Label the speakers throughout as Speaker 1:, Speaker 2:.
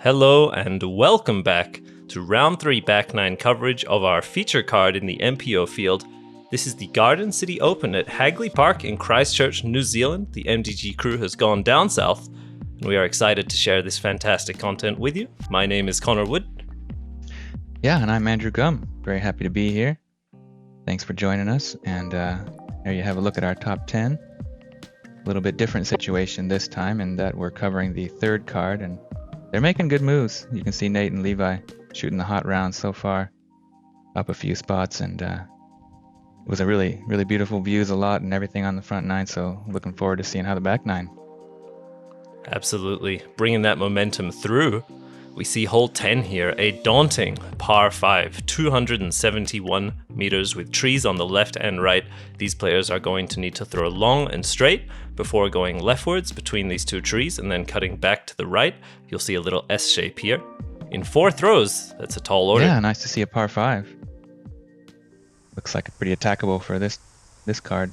Speaker 1: Hello and welcome back to round 3 back 9 coverage of our feature card in the MPO field. This is the Garden City Open at Hagley Park in Christchurch, New Zealand. The MDG crew has gone down south and we are excited to share this fantastic content with you. My name is Connor Wood.
Speaker 2: Yeah, and I'm Andrew Gum. Very happy to be here. Thanks for joining us. And there you have a look at our top 10. A little bit different situation this time in that we're covering the third card, and they're making good moves. You can see Nate and Levi shooting the hot rounds so far, up a few spots, and it was a really beautiful views, a lot and everything on the front nine. So looking forward to seeing how the back nine.
Speaker 1: Absolutely, bringing that momentum through. We see hole 10 here, a daunting par 5, 271 meters with trees on the left and right. These players are going to need to throw long and straight before going leftwards between these two trees and then cutting back to the right. You'll see a little S shape here. In 4 throws, that's a tall order.
Speaker 2: Yeah, nice to see a par 5. Looks like it's pretty attackable for this card.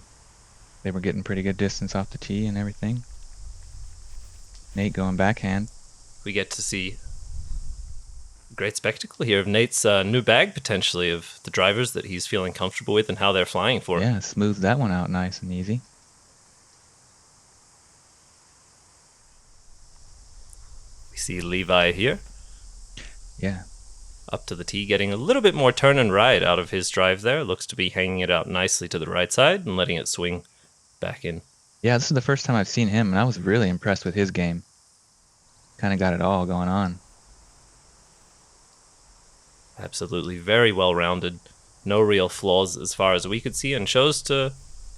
Speaker 2: They were getting pretty good distance off the tee and everything. Nate going backhand.
Speaker 1: We get to see great spectacle here of Nate's new bag, potentially, of the drivers that he's feeling comfortable with and how they're flying for him.
Speaker 2: Yeah, smooths that one out nice and easy.
Speaker 1: We see Levi here.
Speaker 2: Yeah.
Speaker 1: Up to the tee, getting a little bit more turn and ride out of his drive there. Looks to be hanging it out nicely to the right side and letting it swing back in.
Speaker 2: Yeah, this is the first time I've seen him, and I was really impressed with his game. Kind of got it all going on.
Speaker 1: Absolutely, very well-rounded. No real flaws as far as we could see, and goes to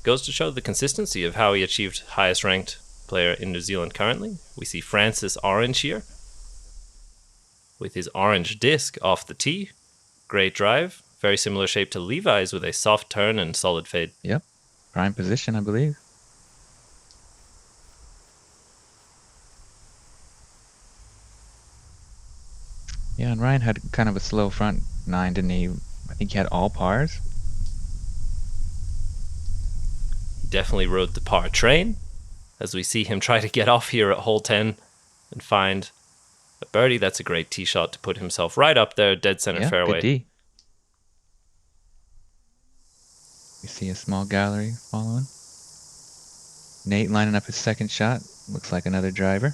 Speaker 1: show the consistency of how he achieved highest-ranked player in New Zealand currently. We see Francis Orange here with his orange disc off the tee. Great drive. Very similar shape to Levi's with a soft turn and solid fade.
Speaker 2: Yep. Prime position, I believe. Yeah, and Ryan had kind of a slow front nine, didn't he? I think he had all pars.
Speaker 1: He definitely rode the par train, as we see him try to get off here at hole 10 and find a birdie. That's a great tee shot to put himself right up there, dead center fairway.
Speaker 2: Good D. We see a small gallery following. Nate lining up his second shot. Looks like another driver.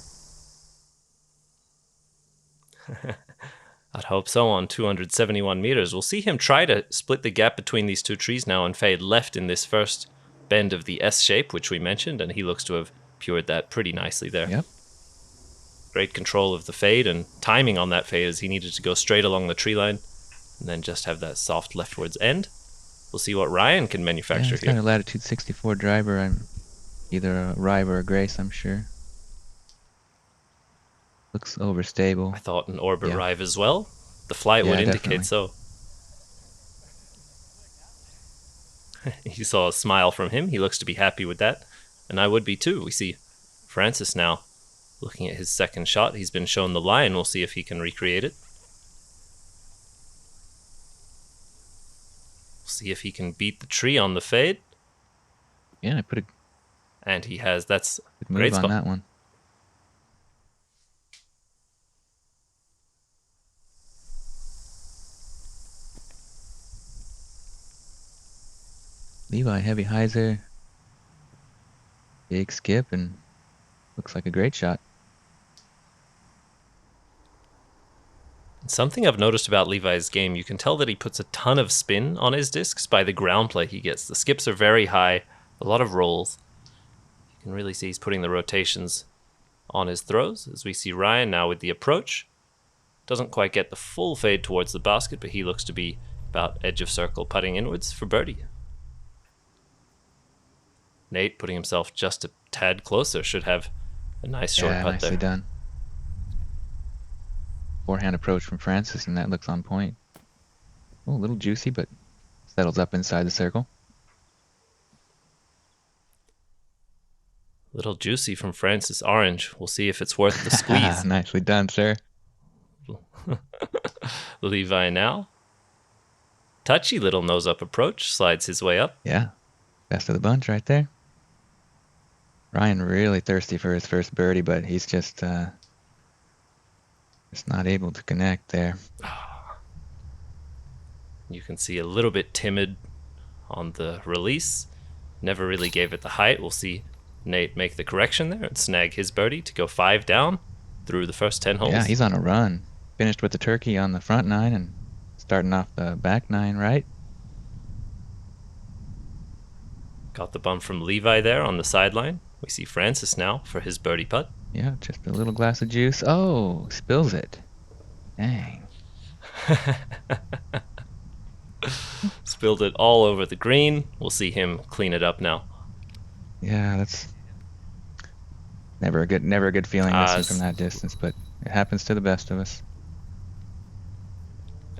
Speaker 1: I'd hope so on 271 meters. We'll see him try to split the gap between these two trees now and fade left in this first bend of the S shape, which we mentioned, and he looks to have pured that pretty nicely there.
Speaker 2: Yep.
Speaker 1: Great control of the fade and timing on that fade as he needed to go straight along the tree line and then just have that soft leftwards end. We'll see what Ryan can manufacture
Speaker 2: he's
Speaker 1: here.
Speaker 2: got a latitude 64 driver. Either a Rive or a Grace, I'm sure. Looks overstable.
Speaker 1: I thought an Orbit Rive as well. The flight would indicate so. You saw a smile from him. He looks to be happy with that. And I would be too. We see Francis now looking at his second shot. He's been shown the line. We'll see if he can recreate it. We'll see if he can beat the tree on the fade.
Speaker 2: Yeah, I put a...
Speaker 1: And he has. That's
Speaker 2: good move
Speaker 1: great
Speaker 2: on
Speaker 1: spot.
Speaker 2: that one. Levi heavy hyzer, big skip, and looks like a great shot.
Speaker 1: Something I've noticed about Levi's game, you can tell that he puts a ton of spin on his discs by the ground play he gets. The skips are very high, a lot of rolls. You can really see he's putting the rotations on his throws, as we see Ryan now with the approach. Doesn't quite get the full fade towards the basket, but he looks to be about edge of circle putting inwards for birdie. Nate putting himself just a tad closer, should have a nice short putt
Speaker 2: nicely
Speaker 1: there.
Speaker 2: Done. Forehand approach from Francis, and that looks on point. Oh, a little juicy, but settles up inside the circle.
Speaker 1: Little juicy from Francis Orange. We'll see if it's worth the squeeze.
Speaker 2: Nicely done, sir.
Speaker 1: Levi now. Touchy little nose-up approach. Slides his way up.
Speaker 2: Yeah. Best of the bunch right there. Ryan really thirsty for his first birdie, but he's just Just not able to connect there.
Speaker 1: You can see a little bit timid on the release. Never really gave it the height. We'll see Nate make the correction there and snag his birdie to go 5 down through the first 10 holes.
Speaker 2: Yeah, he's on a run. Finished with the turkey on the front 9 and starting off the back 9 right.
Speaker 1: Got the bump from Levi there on the sideline. We see Francis now for his birdie putt.
Speaker 2: Yeah, just a little glass of juice. Oh, spills it. Dang.
Speaker 1: Spilled it all over the green. We'll see him clean it up now.
Speaker 2: Yeah, that's never a good feeling missing from that distance, but it happens to the best of us.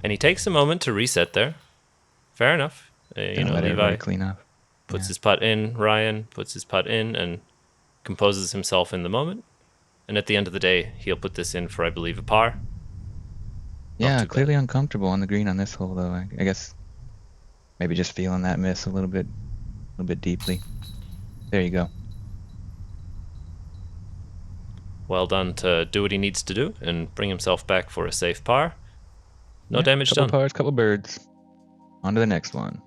Speaker 1: And he takes a moment to reset there. Fair enough. Levi
Speaker 2: clean up.
Speaker 1: Puts his putt in, Ryan puts his putt in and composes himself in the moment. And at the end of the day, he'll put this in for, I believe, a par.
Speaker 2: Yeah, clearly uncomfortable on the green on this hole, though. I guess maybe just feeling that miss a little bit deeply. There you go.
Speaker 1: Well done to do what he needs to do and bring himself back for a safe par. No damage done.
Speaker 2: Couple pars, couple birds. On to the next one.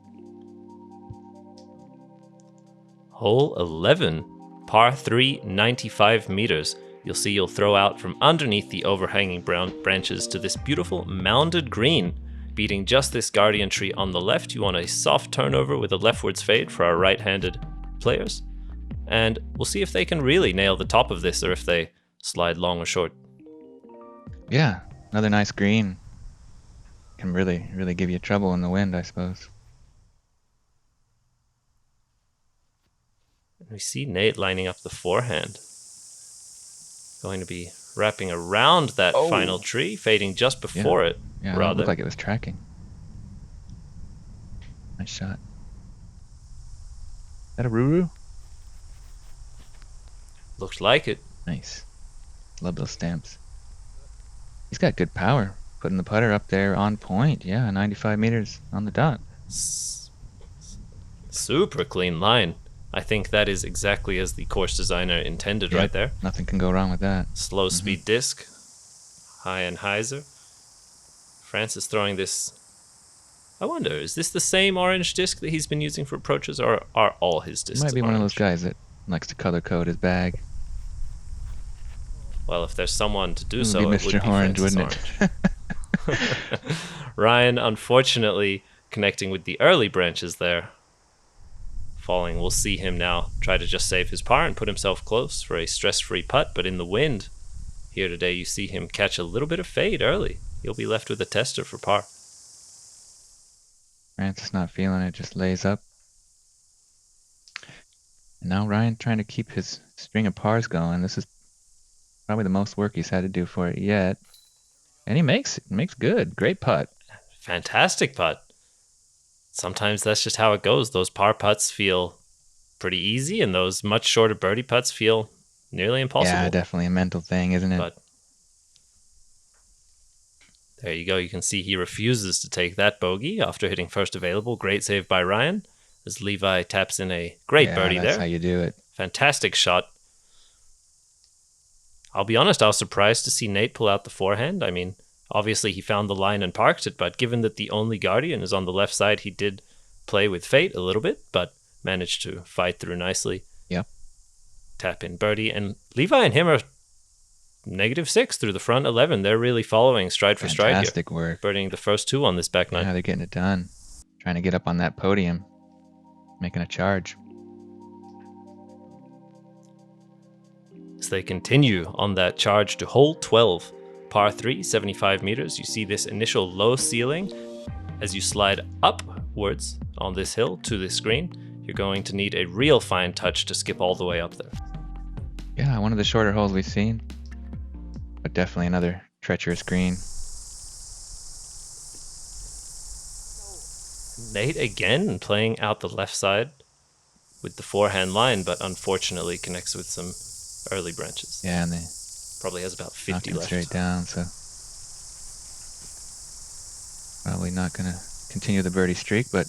Speaker 1: Hole 11, par 3, 95 meters. You'll see you'll throw out from underneath the overhanging branches to this beautiful mounded green. Beating just this guardian tree on the left, you want a soft turnover with a leftwards fade for our right-handed players. And we'll see if they can really nail the top of this or if they slide long or short.
Speaker 2: Yeah, another nice green. Can really give you trouble in the wind, I suppose.
Speaker 1: We see Nate lining up the forehand. Going to be wrapping around that final tree, fading just before it.
Speaker 2: Yeah, it looked like it was tracking. Nice shot. Is that a Ruru?
Speaker 1: Looks like it.
Speaker 2: Nice. Love those stamps. He's got good power. Putting the putter up there on point. Yeah, 95 meters on the dot.
Speaker 1: Super clean line. I think that is exactly as the course designer intended right there.
Speaker 2: Nothing can go wrong with that.
Speaker 1: Slow speed disc. High and hyzer. Francis throwing this. I wonder, is this the same orange disc that he's been using for approaches, or are all his discs
Speaker 2: He might be
Speaker 1: orange?
Speaker 2: one of those guys that likes to color code his bag.
Speaker 1: Well, if there's someone to do so,
Speaker 2: it
Speaker 1: would
Speaker 2: Mr.
Speaker 1: be
Speaker 2: Orange,
Speaker 1: Francis
Speaker 2: wouldn't it?
Speaker 1: Ryan, unfortunately, connecting with the early branches there. Falling, we'll see him now try to just save his par and put himself close for a stress-free putt, but in the wind here today, you see him catch a little bit of fade early. He'll be left with a tester for par.
Speaker 2: Francis not feeling it, just lays up. And now Ryan trying to keep his string of pars going. This is probably the most work he's had to do for it yet. And he makes it. Makes good. Great putt.
Speaker 1: Fantastic putt. Sometimes that's just how it goes. Those par putts feel pretty easy, and those much shorter birdie putts feel nearly impossible.
Speaker 2: Yeah, definitely a mental thing, isn't it?
Speaker 1: But there you go. You can see he refuses to take that bogey after hitting first available. Great save by Ryan as Levi taps in a great birdie there.
Speaker 2: That's how you do it.
Speaker 1: Fantastic shot. I'll be honest, I was surprised to see Nate pull out the forehand. I mean, obviously he found the line and parked it, but given that the only guardian is on the left side, he did play with fate a little bit, but managed to fight through nicely.
Speaker 2: Yep.
Speaker 1: Tap in birdie, and Levi and him are -6 through the front 11. They're really following stride for stride here.
Speaker 2: Fantastic work.
Speaker 1: Birdieing the first 2 on this back 9.
Speaker 2: Yeah, they're getting it done. Trying to get up on that podium. Making a charge.
Speaker 1: As they continue on that charge to hole 12, par 3, 75 meters. You see this initial low ceiling. As you slide upwards on this hill to this green, you're going to need a real fine touch to skip all the way up there.
Speaker 2: Yeah, one of the shorter holes we've seen. But definitely another treacherous green.
Speaker 1: Nate again playing out the left side with the forehand line, but unfortunately connects with some early branches.
Speaker 2: Yeah, and they
Speaker 1: probably has about 50 left.
Speaker 2: Straight down, so probably not going to continue the birdie streak, but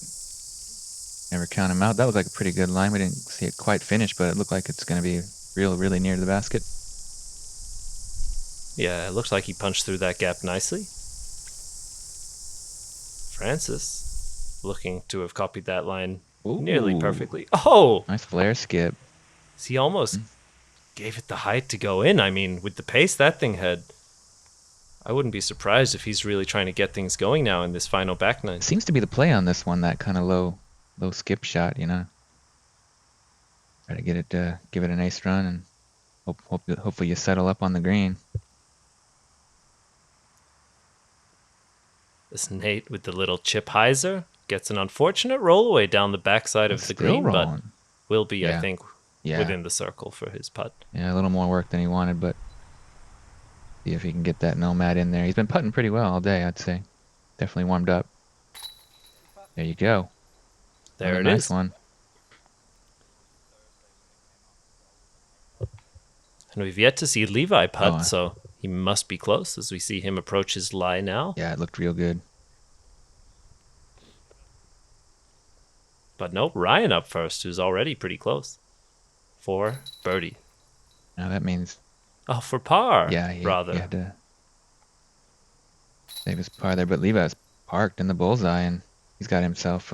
Speaker 2: never count him out. That was like a pretty good line. We didn't see it quite finish, but it looked like it's going to be really near to the basket.
Speaker 1: Yeah, it looks like he punched through that gap nicely. Francis looking to have copied that line nearly
Speaker 2: Ooh,
Speaker 1: perfectly. Oh!
Speaker 2: nice flare skip.
Speaker 1: He almost
Speaker 2: Mm.
Speaker 1: gave it the height to go in. I mean, with the pace that thing had, I wouldn't be surprised if he's really trying to get things going now in this final back nine.
Speaker 2: Seems to be the play on this one, that kind of low skip shot, you know. Try to get it, give it an ace run, and hopefully you settle up on the green.
Speaker 1: This Nate with the little chip hyzer gets an unfortunate rollaway down the backside of the
Speaker 2: Still
Speaker 1: green, but
Speaker 2: rolling.
Speaker 1: will be, I
Speaker 2: Yeah.
Speaker 1: think,
Speaker 2: Yeah.
Speaker 1: within the circle for his putt.
Speaker 2: Yeah, a little more work than he wanted, but see if he can get that nomad in there. He's been putting pretty well all day, I'd say. Definitely warmed up. There you go.
Speaker 1: There
Speaker 2: Another
Speaker 1: it
Speaker 2: nice
Speaker 1: is.
Speaker 2: one.
Speaker 1: And we've yet to see Levi putt,
Speaker 2: Oh,
Speaker 1: so he must be close as we see him approach his lie now.
Speaker 2: yeah, it looked real good.
Speaker 1: But nope, Ryan up first, who's already pretty close. For birdie.
Speaker 2: Now that means,
Speaker 1: Oh, for par,
Speaker 2: yeah, he
Speaker 1: rather.
Speaker 2: had to save his par there, but Levi's parked in the bullseye, and he's got himself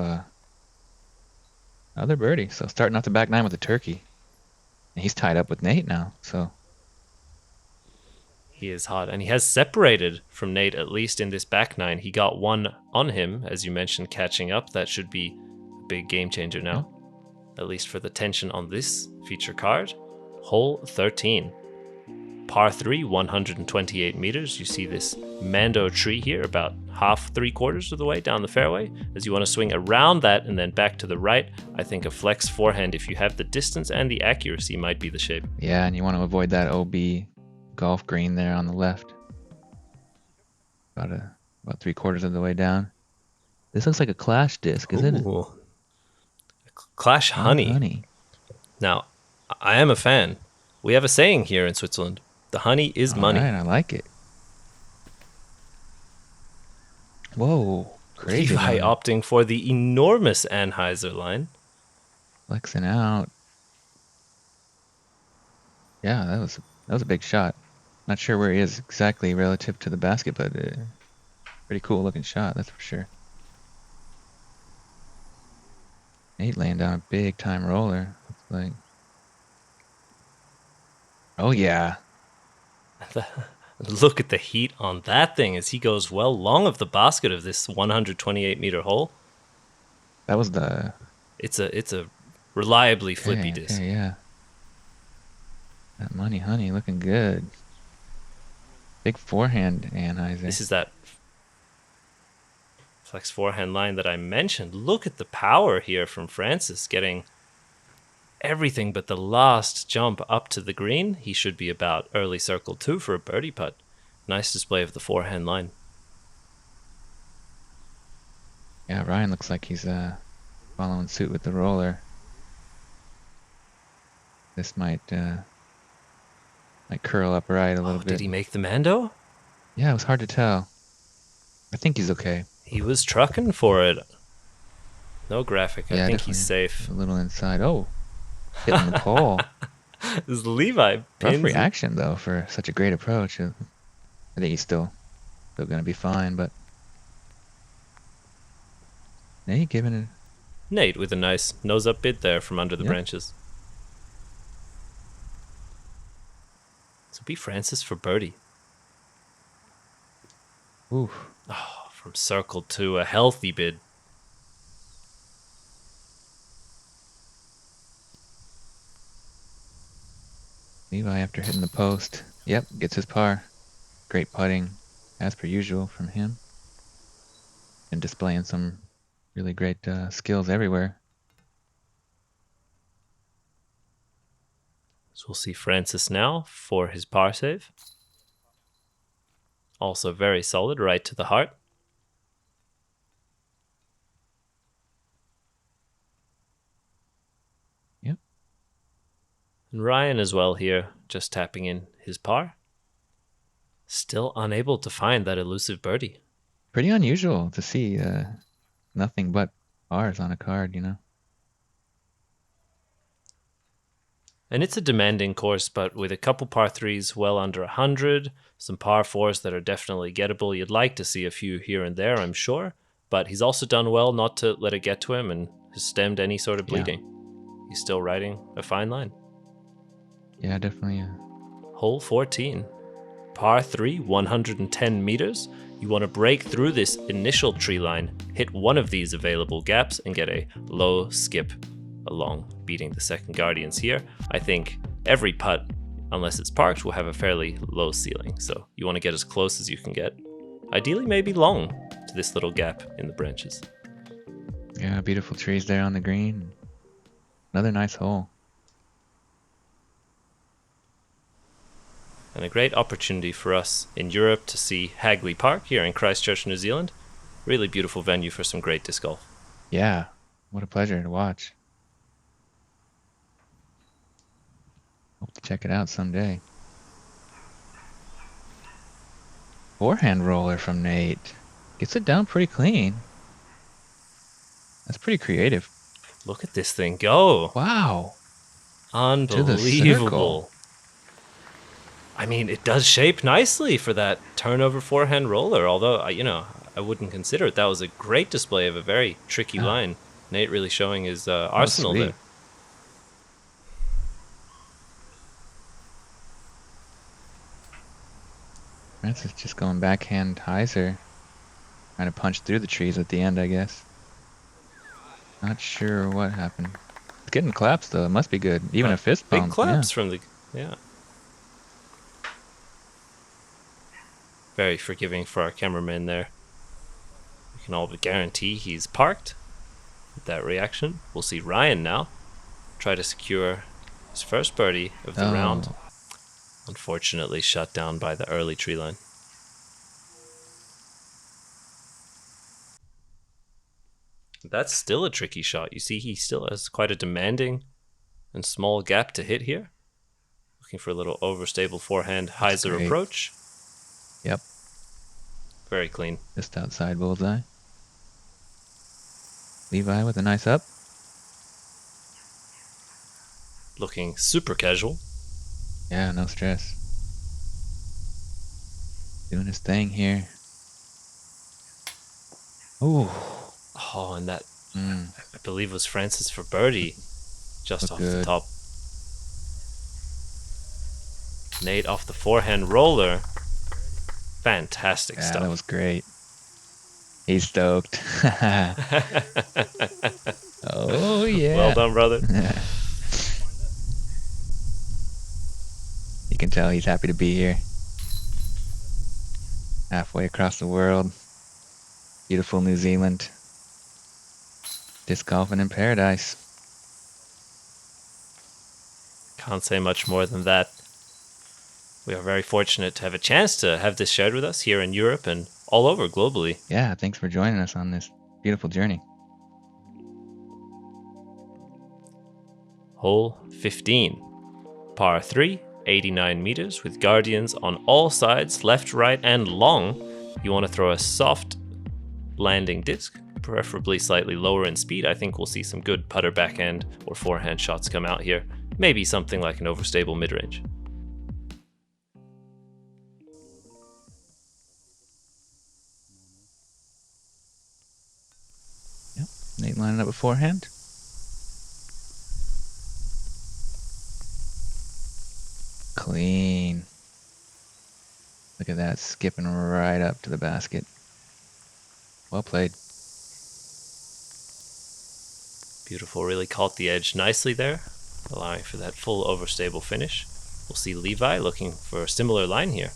Speaker 2: another birdie. So starting off the back nine with a turkey. And he's tied up with Nate now, so
Speaker 1: He is hot, and he has separated from Nate, at least in this back nine. He got one on him, as you mentioned, catching up. That should be a big game changer now, at least for the tension on this feature card. Hole 13. Par 3, 128 meters. You see this Mando tree here, about half, 3/4 of the way down the fairway. As you want to swing around that and then back to the right, I think a flex forehand, if you have the distance and the accuracy, might be the shape.
Speaker 2: yeah, and you want to avoid that OB golf green there on the left. About 3/4 of the way down. This looks like a Clash disc, isn't it?
Speaker 1: Ooh. Clash Honey.
Speaker 2: Honey.
Speaker 1: Now, I am a fan. We have a saying here in Switzerland. The honey is money.
Speaker 2: All right, I like it. Whoa, crazy.
Speaker 1: Levi
Speaker 2: line.
Speaker 1: opting for the enormous Anheuser line.
Speaker 2: Flexing out. Yeah, that was a big shot. Not sure where he is exactly relative to the basket, but pretty cool looking shot, that's for sure. Nate laying down a big time roller. Looks like. Oh yeah.
Speaker 1: Look at the heat on that thing as he goes well long of the basket of this 128-meter hole.
Speaker 2: That was the.
Speaker 1: It's a reliably flippy disc.
Speaker 2: Okay, yeah. That money honey looking good. Big forehand, Anheuser.
Speaker 1: This is that flex forehand line that I mentioned. Look at the power here from Francis, getting everything but the last jump up to the green. He should be about early circle 2 for a birdie putt. Nice display of the forehand line.
Speaker 2: Yeah, Ryan looks like he's following suit with the roller. This might curl up right a little bit.
Speaker 1: Did he make the Mando?
Speaker 2: Yeah, it was hard to tell. I think he's okay.
Speaker 1: He was trucking for it. No graphic.
Speaker 2: Yeah,
Speaker 1: I think he's safe.
Speaker 2: A little inside. Oh, hitting the pole.
Speaker 1: This is Levi.
Speaker 2: Rough reaction though for such a great approach. I think he's still gonna be fine, but Nate giving it.
Speaker 1: Nate with a nice nose-up bid there from under the branches. So be Francis for birdie.
Speaker 2: Ooh.
Speaker 1: Oh, from circle 2, a healthy bid.
Speaker 2: Levi after hitting the post. Yep, gets his par. Great putting, as per usual from him. And displaying some really great skills everywhere.
Speaker 1: So we'll see Francis now for his par save. Also very solid, right to the heart.
Speaker 2: Yep.
Speaker 1: And Ryan as well here, just tapping in his par. Still unable to find that elusive birdie.
Speaker 2: Pretty unusual to see nothing but pars on a card, you know.
Speaker 1: And it's a demanding course, but with a couple par 3s well under 100, some par 4s that are definitely gettable. You'd like to see a few here and there, I'm sure. But he's also done well not to let it get to him and has stemmed any sort of bleeding. He's still riding a fine line.
Speaker 2: Yeah, definitely.
Speaker 1: Hole 14. Par 3, 110 meters. You want to break through this initial tree line, hit one of these available gaps, and get a low skip along, beating the second Guardians here. I think every putt, unless it's parked, will have a fairly low ceiling, so you want to get as close as you can get. Ideally, maybe long to this little gap in the branches.
Speaker 2: Yeah, beautiful trees there on the green. Another nice hole.
Speaker 1: And a great opportunity for us in Europe to see Hagley Park here in Christchurch, New Zealand. Really beautiful venue for some great disc golf.
Speaker 2: Yeah, what a pleasure to watch. Hope to check it out someday. Forehand roller from Nate. Gets it down pretty clean. That's pretty creative.
Speaker 1: Look at this thing go.
Speaker 2: Wow.
Speaker 1: Unbelievable. I mean, it does shape nicely for that turnover forehand roller, although, I wouldn't consider it. That was a great display of a very tricky line. Nate really showing his arsenal there.
Speaker 2: Francis just going backhand hyzer. Trying to punch through the trees at the end, I guess. Not sure what happened. It's getting claps, though. It must be good. Even a fist bump.
Speaker 1: Big claps from the... Yeah. Very forgiving for our cameraman there. We can all but guarantee he's parked. With that reaction, we'll see Ryan now try to secure his first birdie of the round. Unfortunately shut down by the early tree line. That's still a tricky shot. You see he still has quite a demanding and small gap to hit here. Looking for a little overstable forehand hyzer approach.
Speaker 2: Yep.
Speaker 1: Very clean.
Speaker 2: Just outside bullseye. Levi with a nice up.
Speaker 1: Looking super casual.
Speaker 2: Yeah, no stress. Doing his thing here. Ooh.
Speaker 1: Oh, and that, I believe, was Francis for birdie. Just off the top. Nate off the forehand roller. Fantastic stuff.
Speaker 2: That was great. He's stoked. Oh, yeah.
Speaker 1: Well done, brother.
Speaker 2: You can tell he's happy to be here. Halfway across the world. Beautiful New Zealand. Disc golfing in paradise.
Speaker 1: Can't say much more than that. We are very fortunate to have a chance to have this shared with us here in Europe and all over globally.
Speaker 2: Yeah, thanks for joining us on this beautiful journey.
Speaker 1: Hole 15. Par 3, 89 meters with Guardians on all sides, left, right, and long. You want to throw a soft landing disc, preferably slightly lower in speed. I think we'll see some good putter backhand or forehand shots come out here. Maybe something like an overstable mid-range.
Speaker 2: Yep, Nate lining up a forehand. Clean. Look at that, skipping right up to the basket. Well played.
Speaker 1: Beautiful, really caught the edge nicely there, allowing for that full overstable finish. We'll see Levi looking for a similar line here.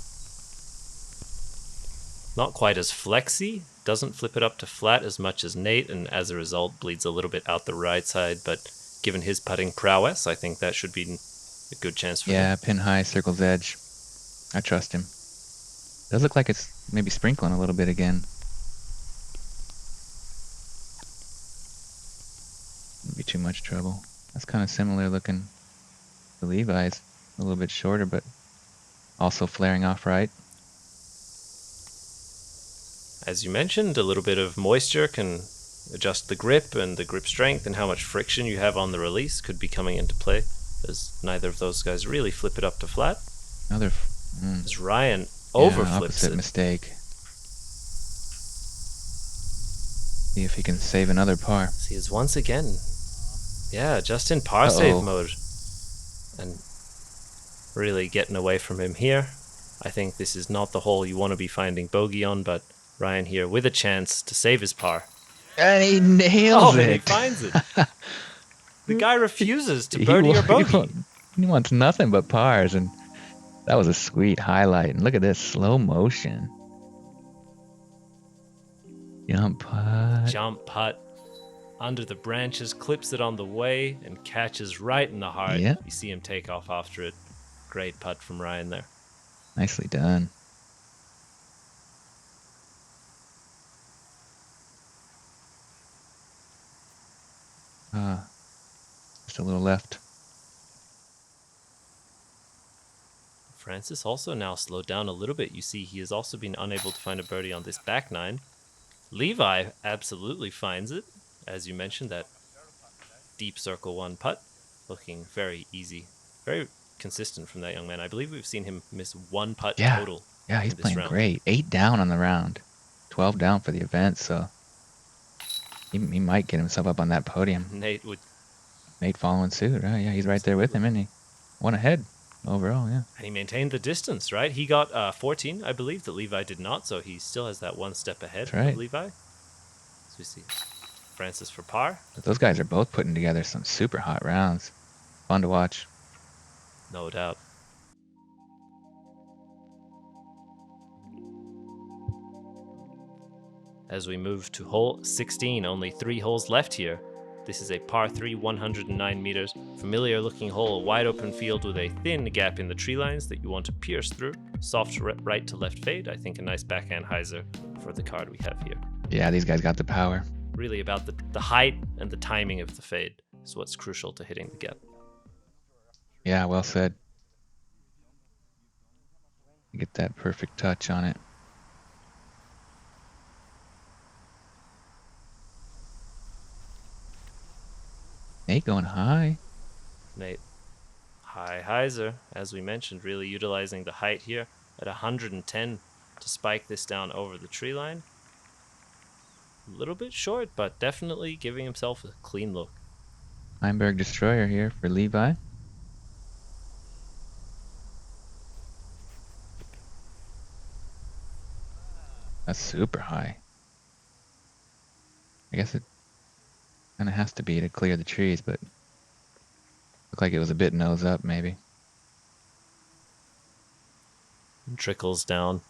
Speaker 1: Not quite as flexy, doesn't flip it up to flat as much as Nate, and as a result bleeds a little bit out the right side, but given his putting prowess, I think that should be a good chance for him.
Speaker 2: Yeah, pin high, circle's edge. I trust him. Does look like it's maybe sprinkling a little bit again. Wouldn't be too much trouble. That's kind of similar looking to Levi's. A little bit shorter, but also flaring off right.
Speaker 1: As you mentioned, a little bit of moisture can adjust the grip and the grip strength, and how much friction you have on the release could be coming into play. as neither of those guys really flip it up to flat.
Speaker 2: Another.
Speaker 1: As Ryan
Speaker 2: Yeah,
Speaker 1: overflips
Speaker 2: opposite
Speaker 1: it.
Speaker 2: mistake. See if he can save another par.
Speaker 1: He is once again, yeah, just in par save mode. And really getting away from him here. I think this is not the hole you want to be finding bogey on, but Ryan here with a chance to save his par.
Speaker 2: And he nails it.
Speaker 1: And he finds it. The guy refuses to birdie or bogey.
Speaker 2: He wants nothing but pars, and that was a sweet highlight. And look at this, slow motion. Jump putt.
Speaker 1: Jump putt. Under the branches, clips it on the way, and catches right in the heart.
Speaker 2: Yeah.
Speaker 1: You see him take off after it. Great putt from Ryan there.
Speaker 2: Nicely done. Just a little left.
Speaker 1: Francis also now slowed down a little bit. You see he has also been unable to find a birdie on this back nine. Levi absolutely finds it. As you mentioned, that deep circle one putt. Looking very easy. Very consistent from that young man. I believe we've seen him miss one putt total.
Speaker 2: Yeah, he's playing great. 8 down on the round. 12 down for the event, so he might get himself up on that podium.
Speaker 1: Nate
Speaker 2: following suit, right? Yeah, he's right there with him, isn't he? One ahead overall, yeah.
Speaker 1: And he maintained the distance, right? He got 14, I believe, that Levi did not, so he still has that one step ahead of Levi. So we see Francis for par.
Speaker 2: But those guys are both putting together some super hot rounds. Fun to watch.
Speaker 1: No doubt. As we move to hole 16, only 3 holes left here. This is a par 3, 109 meters. Familiar looking hole, a wide open field with a thin gap in the tree lines that you want to pierce through. Soft right to left fade. I think a nice backhand hyzer for the card we have here.
Speaker 2: Yeah, these guys got the power.
Speaker 1: Really about the height and the timing of the fade is what's crucial to hitting the gap.
Speaker 2: Yeah, well said. Get that perfect touch on it. Nate going high.
Speaker 1: Nate, high hyzer, as we mentioned, really utilizing the height here at 110 to spike this down over the tree line. A little bit short, but definitely giving himself a clean look.
Speaker 2: Heimberg Destroyer here for Levi. That's super high. I guess it kind of has to be to clear the trees, but looked like it was a bit nose up maybe.
Speaker 1: And trickles down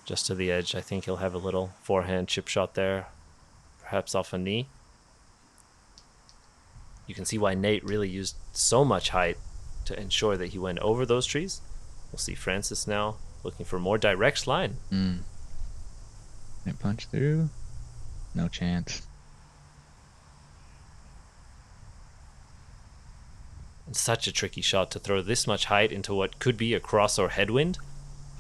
Speaker 1: just to the edge. I think he'll have a little forehand chip shot there, perhaps off a knee. You can see why Nate really used so much height to ensure that he went over those trees. We'll see Francis now looking for a more direct line.
Speaker 2: It punch through. No chance.
Speaker 1: And such a tricky shot to throw this much height into what could be a cross or headwind.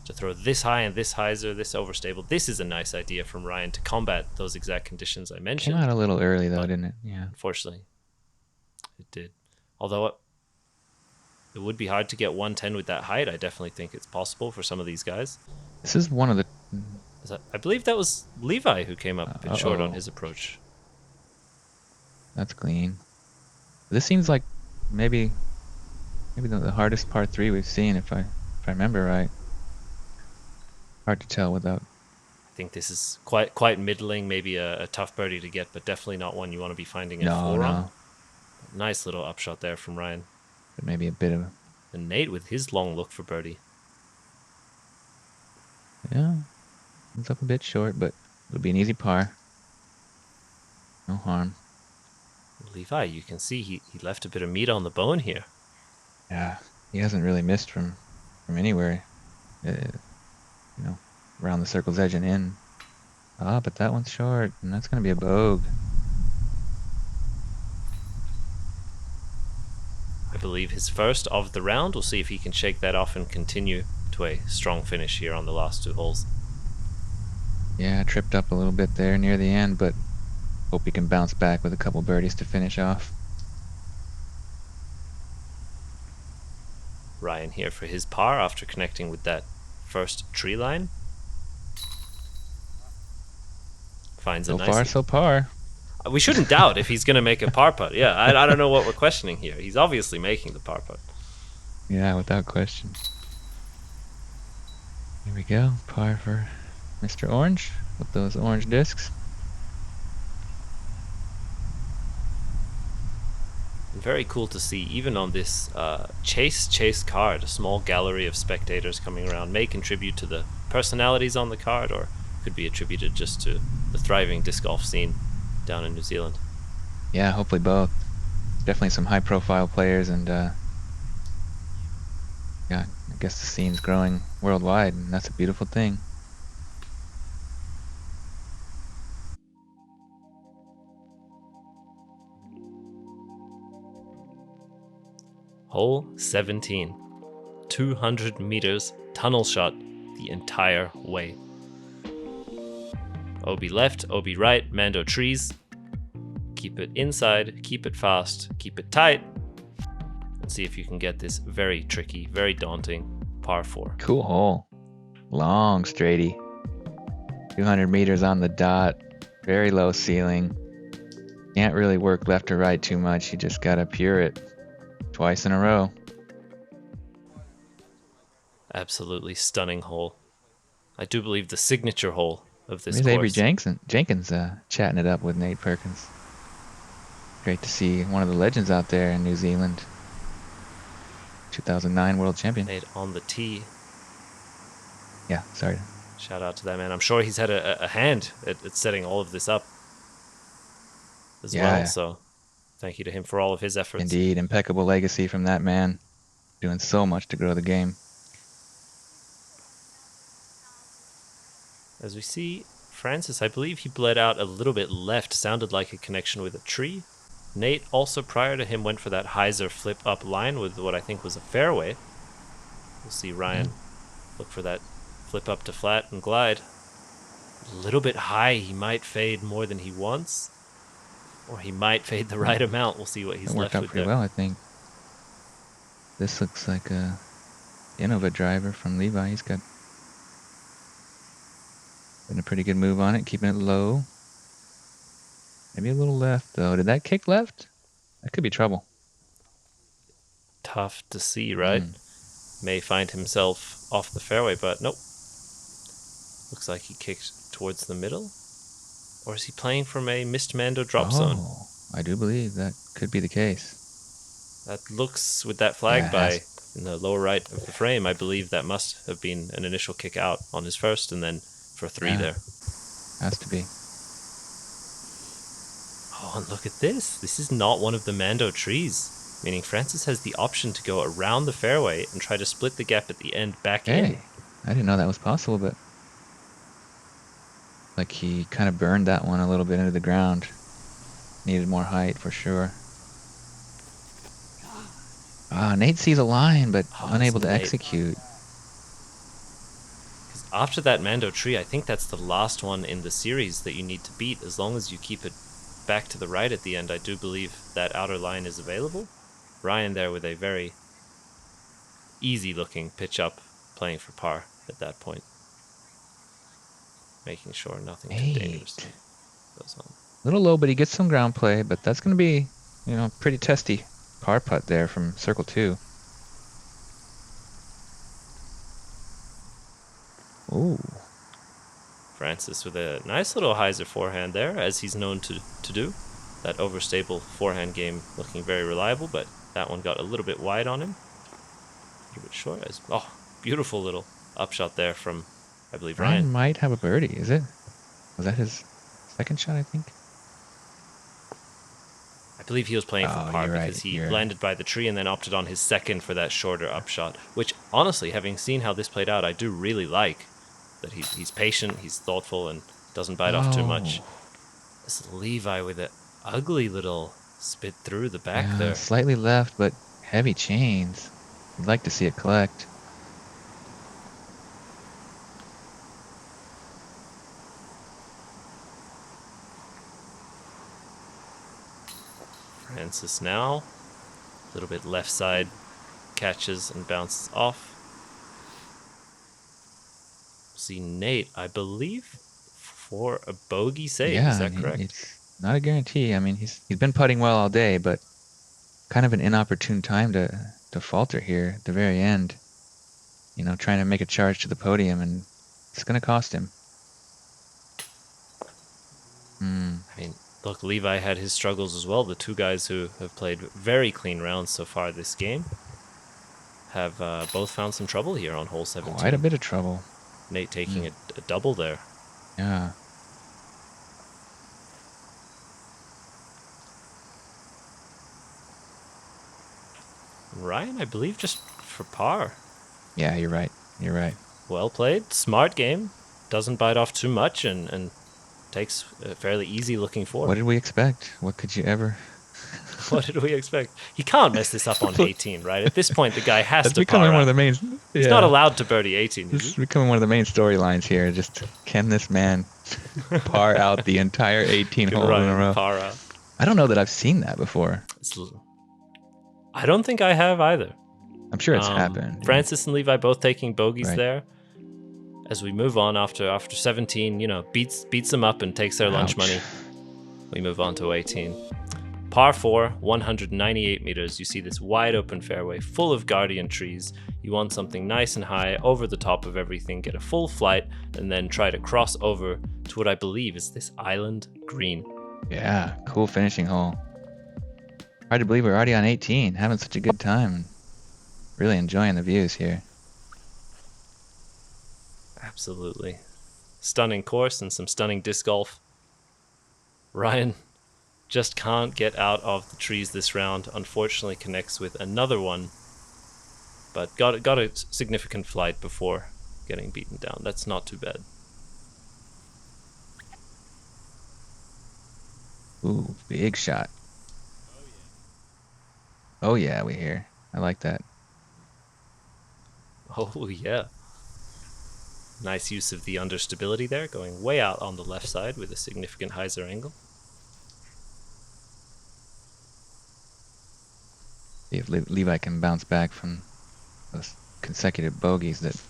Speaker 1: To throw this high and this hyzer, this overstable. This is a nice idea from Ryan to combat those exact conditions I mentioned.
Speaker 2: Came out a little early though, didn't it? Yeah.
Speaker 1: Unfortunately, it did. Although it would be hard to get 110 with that height. I definitely think it's possible for some of these guys.
Speaker 2: This is one of the...
Speaker 1: I believe that was Levi who came up a bit short on his approach.
Speaker 2: That's clean. This seems like maybe the hardest par 3 we've seen, if I remember right. Hard to tell without.
Speaker 1: I think this is quite middling, maybe a tough birdie to get, but definitely not one you want to be finding a 4 on. Nice little upshot there from Ryan.
Speaker 2: But maybe a bit of...
Speaker 1: And Nate with his long look for birdie.
Speaker 2: Yeah. It's up a bit short, but it'll be an easy par. No harm.
Speaker 1: Levi, you can see he left a bit of meat on the bone here.
Speaker 2: Yeah. He hasn't really missed from anywhere. Around the circle's edge and in. But that one's short, and that's going to be a bogue.
Speaker 1: I believe his first of the round. We'll see if he can shake that off and continue to a strong finish here on the last 2 holes.
Speaker 2: Yeah, tripped up a little bit there near the end, but hope he can bounce back with a couple birdies to finish off.
Speaker 1: Ryan here for his par after connecting with that first tree line. Finds it
Speaker 2: So
Speaker 1: nicely.
Speaker 2: far, so par.
Speaker 1: We shouldn't doubt if he's going to make a par putt. Yeah, I don't know what we're questioning here. He's obviously making the par putt.
Speaker 2: Yeah, without question. Here we go. Par for Mr. Orange with those orange discs.
Speaker 1: Very cool to see, even on this chase card, a small gallery of spectators coming around may contribute to the personalities on the card, or could be attributed just to the thriving disc golf scene down in New Zealand.
Speaker 2: Yeah, hopefully both. Definitely some high-profile players, and yeah, I guess the scene's growing worldwide, and that's a beautiful thing.
Speaker 1: Hole 17. 200 meters tunnel shot the entire way. OB left, OB right, Mando trees. Keep it inside, keep it fast, keep it tight, and see if you can get this very tricky, very daunting par 4.
Speaker 2: Cool hole. Long straighty. 200 meters on the dot. Very low ceiling. Can't really work left or right too much. You just gotta pure it twice in a row.
Speaker 1: Absolutely stunning hole. I do believe the signature hole of this
Speaker 2: There's
Speaker 1: course.
Speaker 2: Avery Jenkins chatting it up with Nate Perkins. Great to see one of the legends out there in New Zealand. 2009 world champion.
Speaker 1: Nate on the tee.
Speaker 2: Yeah, sorry.
Speaker 1: Shout out to that man. I'm sure he's had a hand at setting all of this up as well. So thank you to him for all of his efforts.
Speaker 2: Indeed, impeccable legacy from that man. Doing so much to grow the game.
Speaker 1: As we see, Francis, I believe he bled out a little bit left. Sounded like a connection with a tree. Nate also prior to him went for that hyzer flip up line with what I think was a fairway. We'll see Ryan look for that flip up to flat and glide. A little bit high. He might fade more than he wants. Or he might fade the right amount. We'll see what he's left with there.
Speaker 2: Worked out pretty well, I think. This looks like a Innova driver from Levi. He's got a pretty good move on it, keeping it low. Maybe a little left, though. Did that kick left? That could be trouble.
Speaker 1: Tough to see, right? May find himself off the fairway, but nope. Looks like he kicked towards the middle. Or is he playing from a missed Mando drop zone?
Speaker 2: I do believe that could be the case.
Speaker 1: That looks, with that flag in the lower right of the frame, I believe that must have been an initial kick out on his first, and then for 3 there.
Speaker 2: Has to be.
Speaker 1: Oh, and look at this. This is not one of the Mando trees, meaning Francis has the option to go around the fairway and try to split the gap at the end back in.
Speaker 2: I didn't know that was possible, but like he kind of burned that one a little bit into the ground. Needed more height for sure. Nate sees a line, but unable to execute.
Speaker 1: After that Mando tree, I think that's the last one in the series that you need to beat. As long as you keep it back to the right at the end, I do believe that outer line is available. Ryan there with a very easy-looking pitch-up, playing for par at that point. Making sure nothing too dangerous goes on.
Speaker 2: A little low, but he gets some ground play, but that's going to be, pretty testy par putt there from circle 2. Ooh.
Speaker 1: Francis with a nice little hyzer forehand there, as he's known to do. That overstable forehand game looking very reliable, but that one got a little bit wide on him. A little bit short. Beautiful little upshot there from, I believe, Ryan.
Speaker 2: Might have a birdie, is it? Was that his second shot, I think?
Speaker 1: I believe he was playing for par because he landed by the tree and then opted on his second for that shorter upshot, which, honestly, having seen how this played out, I do really like. That he's patient, he's thoughtful, and doesn't bite off too much. This Levi with an ugly little spit through the back there.
Speaker 2: Slightly left, but heavy chains. I'd like to see it collect.
Speaker 1: Francis now, a little bit left side catches and bounces off. See Nate, I believe, for a bogey save. Is
Speaker 2: Yeah,
Speaker 1: that
Speaker 2: and
Speaker 1: correct?
Speaker 2: it's not a guarantee. I mean, he's been putting well all day, but kind of an inopportune time to falter here at the very end. You know, trying to make a charge to the podium, and it's going to cost him.
Speaker 1: I mean, look, Levi had his struggles as well. The two guys who have played very clean rounds so far this game have both found some trouble here on hole 17.
Speaker 2: Quite a bit of trouble.
Speaker 1: Nate taking a double there.
Speaker 2: Yeah.
Speaker 1: Ryan, I believe, just for par.
Speaker 2: Yeah, you're right. You're right.
Speaker 1: Well played. Smart game. Doesn't bite off too much and takes a fairly easy looking four.
Speaker 2: What did we expect? What could you ever?
Speaker 1: What did we expect? He can't mess this up on 18, right? At this point, the guy has
Speaker 2: That's
Speaker 1: to
Speaker 2: becoming
Speaker 1: par
Speaker 2: one of
Speaker 1: out.
Speaker 2: the main.
Speaker 1: He's not allowed to birdie 18,
Speaker 2: This
Speaker 1: is
Speaker 2: is
Speaker 1: he?
Speaker 2: becoming one of the main storylines here. Just can this man par out the entire 18
Speaker 1: Can
Speaker 2: holes in a
Speaker 1: Ryan
Speaker 2: row?
Speaker 1: par out.
Speaker 2: I don't know that I've seen that before.
Speaker 1: I don't think I have either.
Speaker 2: I'm sure it's happened.
Speaker 1: Francis and Levi both taking bogeys
Speaker 2: Right.
Speaker 1: there. As we move on after 17, beats them up and takes their lunch
Speaker 2: Ouch.
Speaker 1: money. We move on to 18. Par 4, 198 meters. You see this wide open fairway full of guardian trees. You want something nice and high over the top of everything, get a full flight, and then try to cross over to what I believe is this island green.
Speaker 2: Yeah, cool finishing hole. Hard to believe we're already on 18, having such a good time, and really enjoying the views here.
Speaker 1: Absolutely. Stunning course and some stunning disc golf. Ryan just can't get out of the trees this round. Unfortunately connects with another one, but got a significant flight before getting beaten down. That's not too bad.
Speaker 2: Ooh, big shot. Oh yeah, we hear. I like that.
Speaker 1: Oh yeah. Nice use of the understability there, going way out on the left side with a significant hyzer angle.
Speaker 2: See if Levi can bounce back from those consecutive bogeys that...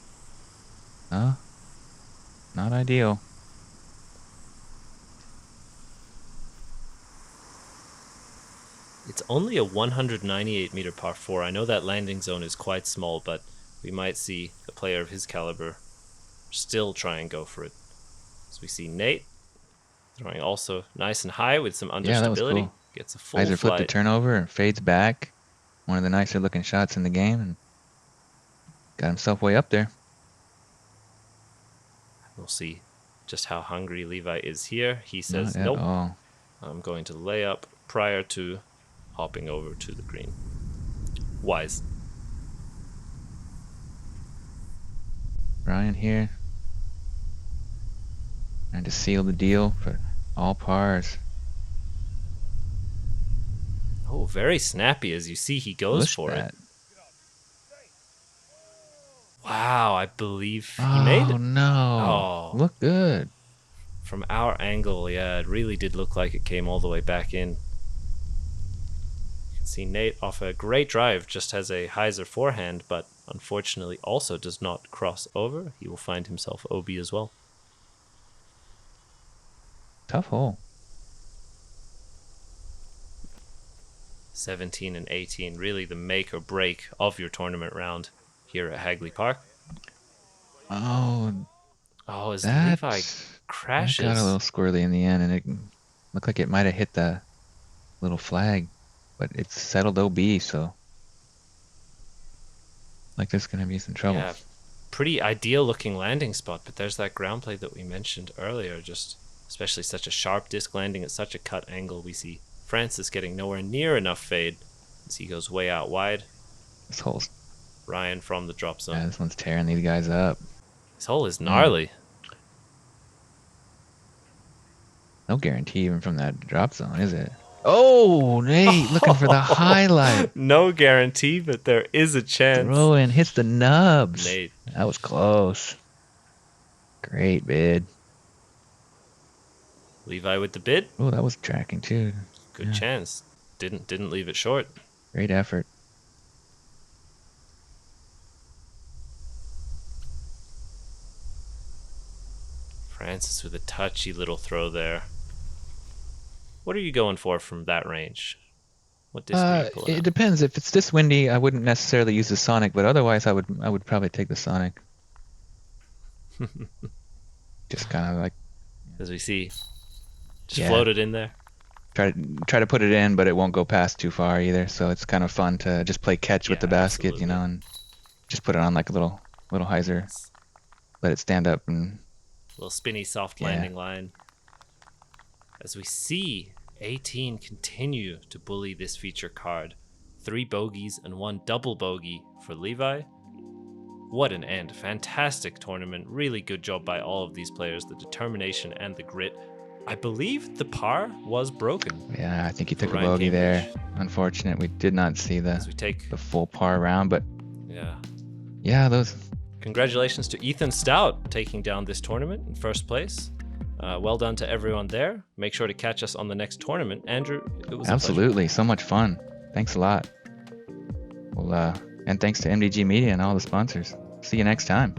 Speaker 2: Not ideal.
Speaker 1: It's only a 198 meter par 4. I know that landing zone is quite small, but we might see a player of his caliber still try and go for it. As we see Nate throwing also nice and high with some understability.
Speaker 2: Yeah, that was cool.
Speaker 1: Gets a full
Speaker 2: Hyzer flipped the
Speaker 1: flight.
Speaker 2: turnover and fades back. One of the nicer looking shots in the game, and got himself way up there.
Speaker 1: We'll see just how hungry Levi is here. He says,
Speaker 2: Not at
Speaker 1: nope,
Speaker 2: all.
Speaker 1: I'm going to lay up prior to hopping over to the green. Wise.
Speaker 2: Ryan here. Trying to seal the deal for all pars.
Speaker 1: Oh, very snappy. As you see, he goes
Speaker 2: Push
Speaker 1: for
Speaker 2: that.
Speaker 1: it. Wow, I believe he made
Speaker 2: Oh
Speaker 1: it.
Speaker 2: no.
Speaker 1: Oh.
Speaker 2: Look good.
Speaker 1: From our angle, yeah, it really did look like it came all the way back in. You can see Nate off a great drive, just has a hyzer forehand, but unfortunately also does not cross over. He will find himself OB as well.
Speaker 2: Tough hole.
Speaker 1: 17 and 18, really the make or break of your tournament round here at Hagley Park.
Speaker 2: Oh,
Speaker 1: Oh, as
Speaker 2: that
Speaker 1: Levi crashes.
Speaker 2: got a little squirrely in the end, and it looked like it might have hit the little flag, but it's settled OB, so like there's gonna be some trouble.
Speaker 1: Yeah, pretty ideal looking landing spot, but there's that ground play that we mentioned earlier, just especially such a sharp disc landing at such a cut angle. We see Francis getting nowhere near enough fade as he goes way out wide.
Speaker 2: This hole's,
Speaker 1: Ryan from the drop zone.
Speaker 2: yeah, this one's tearing these guys up.
Speaker 1: This hole is gnarly.
Speaker 2: No guarantee even from that drop zone, is it? Oh, Nate, looking for the highlight.
Speaker 1: No guarantee, but there is a chance.
Speaker 2: Throw in, hits the nubs.
Speaker 1: Nate.
Speaker 2: That was close. Great bid.
Speaker 1: Levi with the bid.
Speaker 2: Oh, that was tracking too.
Speaker 1: Good
Speaker 2: Yeah.
Speaker 1: chance. Didn't leave it short.
Speaker 2: Great effort.
Speaker 1: Francis with a touchy little throw there. What are you going for from that range? What disc are you pulling
Speaker 2: It
Speaker 1: out?
Speaker 2: depends. If it's this windy, I wouldn't necessarily use the Sonic, but otherwise, I would probably take the Sonic. Just kind of like,
Speaker 1: As we see, just
Speaker 2: yeah,
Speaker 1: float it in there.
Speaker 2: try to put it in, but it won't go past too far either. So it's kind of fun to just play catch with
Speaker 1: Yeah,
Speaker 2: the basket,
Speaker 1: absolutely.
Speaker 2: and just put it on like a little hyzer, let it stand up, and
Speaker 1: Little spinny soft
Speaker 2: yeah.
Speaker 1: landing line. As we see 18 continue to bully this feature card. 3 bogeys and 1 double bogey for Levi. What an end. Fantastic tournament. Really good job by all of these players. The determination and the grit. I believe the par was broken.
Speaker 2: Yeah, I think he
Speaker 1: for
Speaker 2: took a
Speaker 1: Ryan
Speaker 2: bogey there.
Speaker 1: Cambridge.
Speaker 2: Unfortunate, we did not see
Speaker 1: As we take,
Speaker 2: the full par round, but
Speaker 1: yeah.
Speaker 2: yeah, those.
Speaker 1: Congratulations to Ethan Stout taking down this tournament in first place. Well done to everyone there. Make sure to catch us on the next tournament. Andrew, it was
Speaker 2: Absolutely, so much fun. Thanks a lot. Well, and thanks to MDG Media and all the sponsors. See you next time.